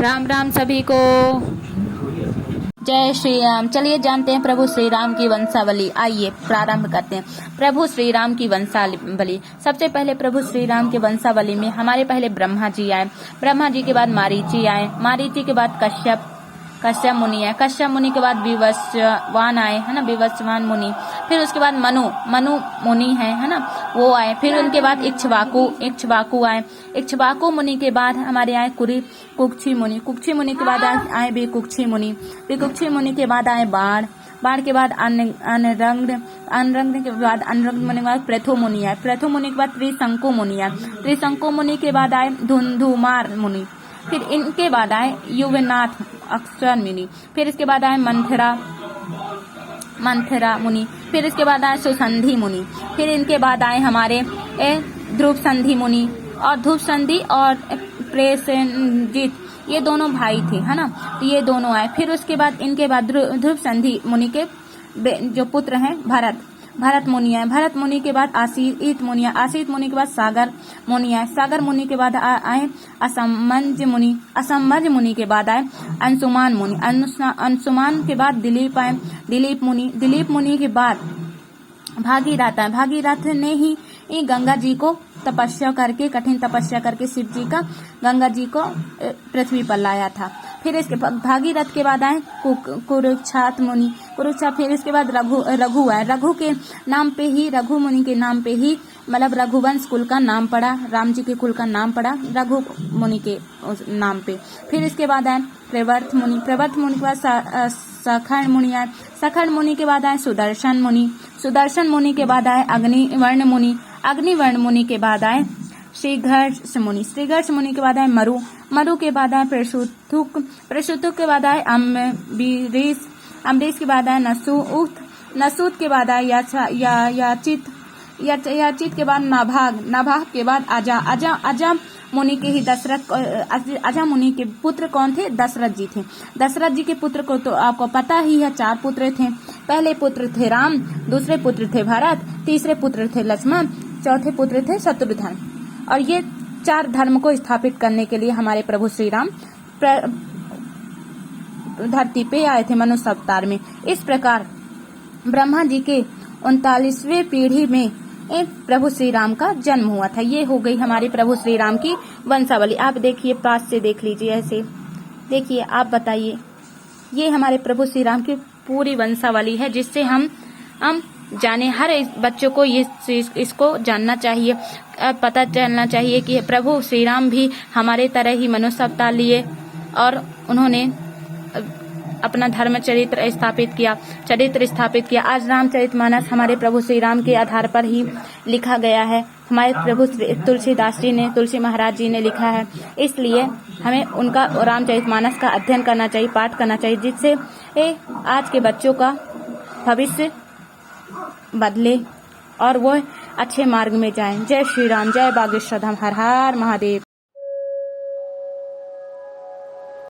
राम राम सभी को। जय श्री राम। चलिए जानते हैं प्रभु श्री राम की वंशावली। आइए प्रारंभ करते हैं प्रभु श्री राम की वंशावली। सबसे पहले प्रभु श्री राम के वंशावली में हमारे पहले ब्रह्मा जी आए। ब्रह्मा जी के बाद मारीची आए। मारीची के बाद कश्यप मुनि आए। कश्यप मुनि के बाद विवस्वान आए, है ना, विवस्वान मुनि। फिर उसके बाद मनु मुनि है ना, वो आए। फिर उनके बाद इक्ष्वाकु आए। इक्ष्वाकु मुनि के बाद हमारे आए कुक्षी मुनि। कुक्षी मुनि के बाद आए विकुक्षी मुनि। विकुक्षी मुनि के बाद आए बाण के बाद अनरंग के बाद अनरंग मुनि के बाद प्रथु मुनि आए। प्रथु मुनि के बाद त्रिशंकु मुनि आए। त्रिशंकु मुनि के बाद आए धुंधुमार मुनि। फिर इनके बाद आए युवनाथ अक्षर मुनि। फिर इसके बाद आए मंथरा मुनि। फिर इसके बाद आए सुसंधि मुनि। फिर इनके बाद आए हमारे ध्रुव संधि मुनि। और ध्रुव संधि और प्रेसेनजीत, ये दोनों भाई थे, है ना, तो ये दोनों आए। फिर उसके बाद इनके बाद ध्रुव संधि मुनि के जो पुत्र हैं भरत मुनि आए। भरत मुनि के बाद आसीत मुनि आए। आसीत मुनि के बाद सागर मुनि आए। सागर मुनि के बाद आए असमंज मुनि। असमंज मुनि के बाद आए अंशुमान मुनि। अंशुमान के बाद दिलीप आए। दिलीप मुनि के बाद भागीरथ आए। भागीरथ ने ही गंगा जी को कठिन तपस्या करके शिव जी का गंगा जी को पृथ्वी पर लाया था। फिर इसके भागीरथ के बाद आए कुरुक्षात मुनि। फिर इसके बाद रघु आए। रघु मुनि के नाम पे ही मतलब रघुवंश कुल का नाम पड़ा, राम जी के कुल का नाम पड़ा रघु मुनि के नाम पे। फिर इसके बाद आए प्रवर्त मुनि के बाद सखर मुनि आए। सखर मुनि के बाद आए सुदर्शन मुनि के बाद आए अग्निवर्ण मुनि के बाद आए श्रीघर्ष मुनि के बाद आए मरु के बाद आए प्रसूतुक के बाद आए अम्बरीश के बाद आए नसूत के बाद आए याचित के बाद नाभाग के बाद अजा मुनि के ही अजा मुनि के पुत्र कौन थे? दशरथ जी थे। दशरथ जी के पुत्र को तो आपको पता ही है, 4 पुत्र थे। पहले पुत्र थे राम, दूसरे पुत्र थे भरत, तीसरे पुत्र थे लक्ष्मण, चौथे पुत्र थे शत्रुघ्न। और ये 4 धर्म को स्थापित करने के लिए हमारे प्रभु श्री राम धरती पे आए थे मनुष्य अवतार में। इस प्रकार ब्रह्मा जी के 39वें पीढ़ी में प्रभु श्री राम का जन्म हुआ था। ये हो गई हमारे प्रभु श्री राम की वंशावली। आप देखिए, पास से देख लीजिए, ऐसे देखिए, आप बताइए। ये हमारे प्रभु श्री राम की पूरी वंशावली है, जिससे हम जाने, हर बच्चों को ये इसको जानना चाहिए, पता चलना चाहिए कि प्रभु श्री राम भी हमारे तरह ही मनुष्य अवतार लिए और उन्होंने अपना धर्म चरित्र स्थापित किया। आज रामचरितमानस हमारे प्रभु श्री राम के आधार पर ही लिखा गया है। हमारे प्रभु तुलसी महाराज जी ने लिखा है। इसलिए हमें उनका रामचरितमानस का अध्ययन करना चाहिए, पाठ करना चाहिए, जिससे आज के बच्चों का भविष्य बदले और वो अच्छे मार्ग में जाएं। जय श्री राम, जय बागेश्वर धाम, हर हर महादेव।